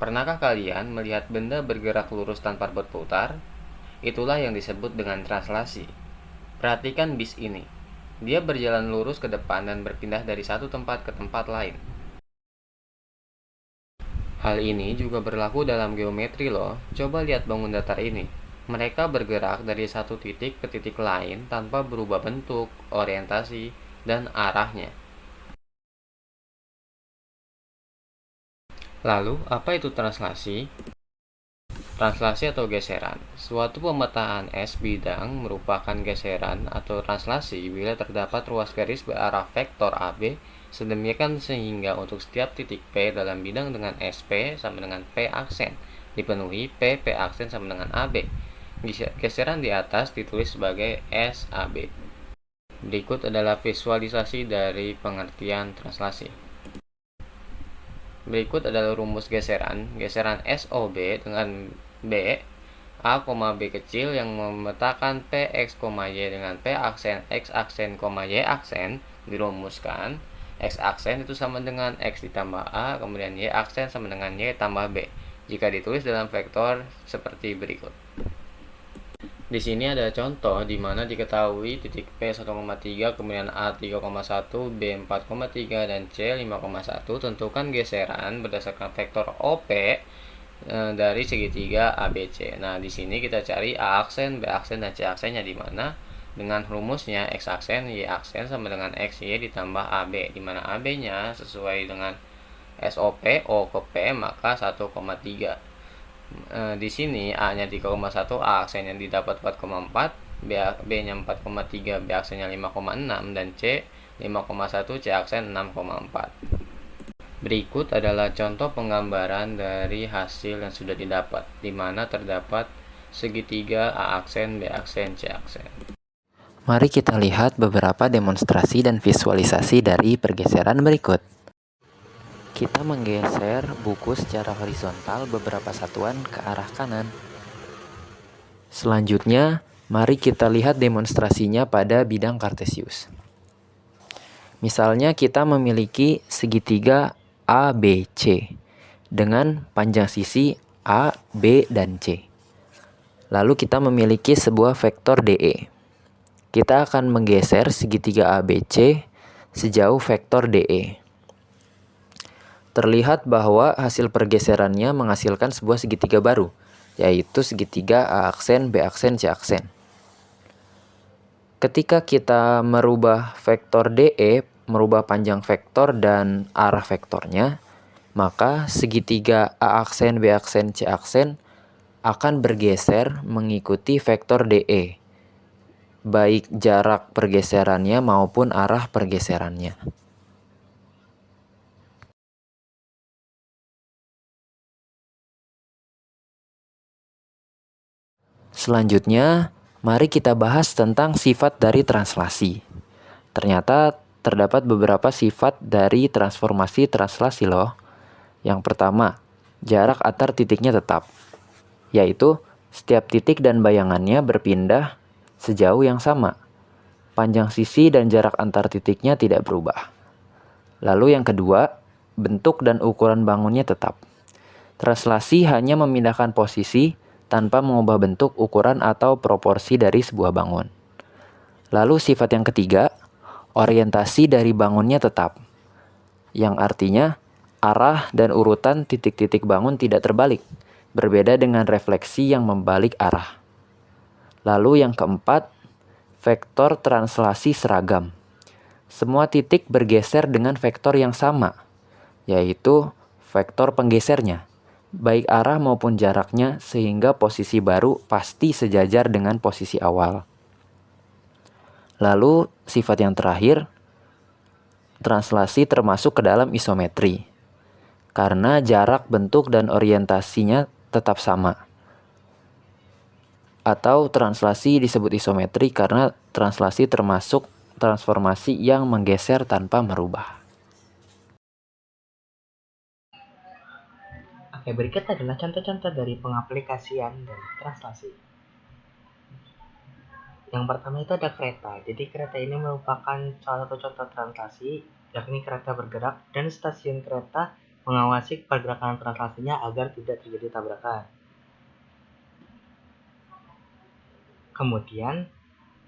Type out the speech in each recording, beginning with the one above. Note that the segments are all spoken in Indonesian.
Pernahkah kalian melihat benda bergerak lurus tanpa berputar? Itulah yang disebut dengan translasi. Perhatikan bis ini. Dia berjalan lurus ke depan dan berpindah dari satu tempat ke tempat lain. Hal ini juga berlaku dalam geometri loh. Coba lihat bangun datar ini. Mereka bergerak dari satu titik ke titik lain tanpa berubah bentuk, orientasi, dan arahnya. Lalu, apa itu translasi? Translasi atau geseran. Suatu pemetaan S bidang merupakan geseran atau translasi bila terdapat ruas garis berarah vektor AB sedemikian sehingga untuk setiap titik P dalam bidang dengan SP sama dengan P aksen dipenuhi P aksen sama dengan AB. Geseran di atas ditulis sebagai SAB. Berikut adalah visualisasi dari pengertian translasi. Berikut adalah rumus geseran. Geseran SOB dengan B, A, B kecil yang memetakan PX, Y dengan P aksen, X aksen, Y aksen dirumuskan. X aksen itu sama dengan X ditambah A, kemudian Y aksen sama dengan Y tambah B. Jika ditulis dalam vektor seperti berikut. Di sini ada contoh di mana diketahui titik P 1,3, kemudian A 3,1, B 4,3, dan C 5,1. Tentukan geseran berdasarkan vektor OP dari segitiga ABC. Nah, di sini kita cari A aksen, B aksen, dan C aksennya di mana? Dengan rumusnya X aksen, Y aksen sama dengan XY ditambah AB, di mana AB-nya sesuai dengan SOP, O ke P, maka 1,3. Di sini A-nya 3,1, A aksennya didapat 4,4, B-nya 4,3, B aksennya 5,6, dan C 5,1, C aksen 6,4. Berikut adalah contoh penggambaran dari hasil yang sudah didapat, di mana terdapat segitiga A aksen, B aksen, C aksen. Mari kita lihat beberapa demonstrasi dan visualisasi dari pergeseran berikut. Kita menggeser buku secara horizontal beberapa satuan ke arah kanan. Selanjutnya, mari kita lihat demonstrasinya pada bidang kartesius. Misalnya kita memiliki segitiga ABC dengan panjang sisi A, B, dan C. Lalu kita memiliki sebuah vektor DE. Kita akan menggeser segitiga ABC sejauh vektor DE. Terlihat bahwa hasil pergeserannya menghasilkan sebuah segitiga baru, yaitu segitiga A aksen, B aksen, C aksen. Ketika kita merubah vektor DE, merubah panjang vektor dan arah vektornya, maka segitiga A aksen, B aksen, C aksen akan bergeser mengikuti vektor DE, baik jarak pergeserannya maupun arah pergeserannya. Selanjutnya, mari kita bahas tentang sifat dari translasi. Ternyata terdapat beberapa sifat dari transformasi translasi loh. Yang pertama, jarak antar titiknya tetap, yaitu setiap titik dan bayangannya berpindah sejauh yang sama. Panjang sisi dan jarak antar titiknya tidak berubah. Lalu yang kedua, bentuk dan ukuran bangunnya tetap. Translasi hanya memindahkan posisi tanpa mengubah bentuk, ukuran, atau proporsi dari sebuah bangun. Lalu sifat yang ketiga, orientasi dari bangunnya tetap, yang artinya arah dan urutan titik-titik bangun tidak terbalik, berbeda dengan refleksi yang membalik arah. Lalu yang keempat, vektor translasi seragam. Semua titik bergeser dengan vektor yang sama, yaitu vektor penggesernya, baik arah maupun jaraknya, sehingga posisi baru pasti sejajar dengan posisi awal. Lalu sifat yang terakhir, translasi termasuk ke dalam isometri, karena jarak, bentuk, dan orientasinya tetap sama. Atau translasi disebut isometri karena translasi termasuk transformasi yang menggeser tanpa merubah. Oke, berikut adalah contoh-contoh dari pengaplikasian dari translasi. Yang pertama itu ada kereta. Jadi kereta ini merupakan salah satu contoh translasi, yakni kereta bergerak dan stasiun kereta mengawasi pergerakan translasinya agar tidak terjadi tabrakan. Kemudian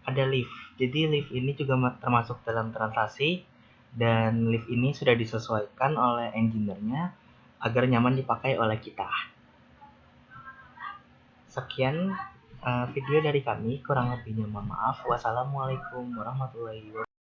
ada lift. Jadi lift ini juga termasuk dalam translasi, dan lift ini sudah disesuaikan oleh engineer-nya agar nyaman dipakai oleh kita. Sekian video dari kami, kurang lebihnya mohon maaf. Wassalamualaikum warahmatullahi wabarakatuh.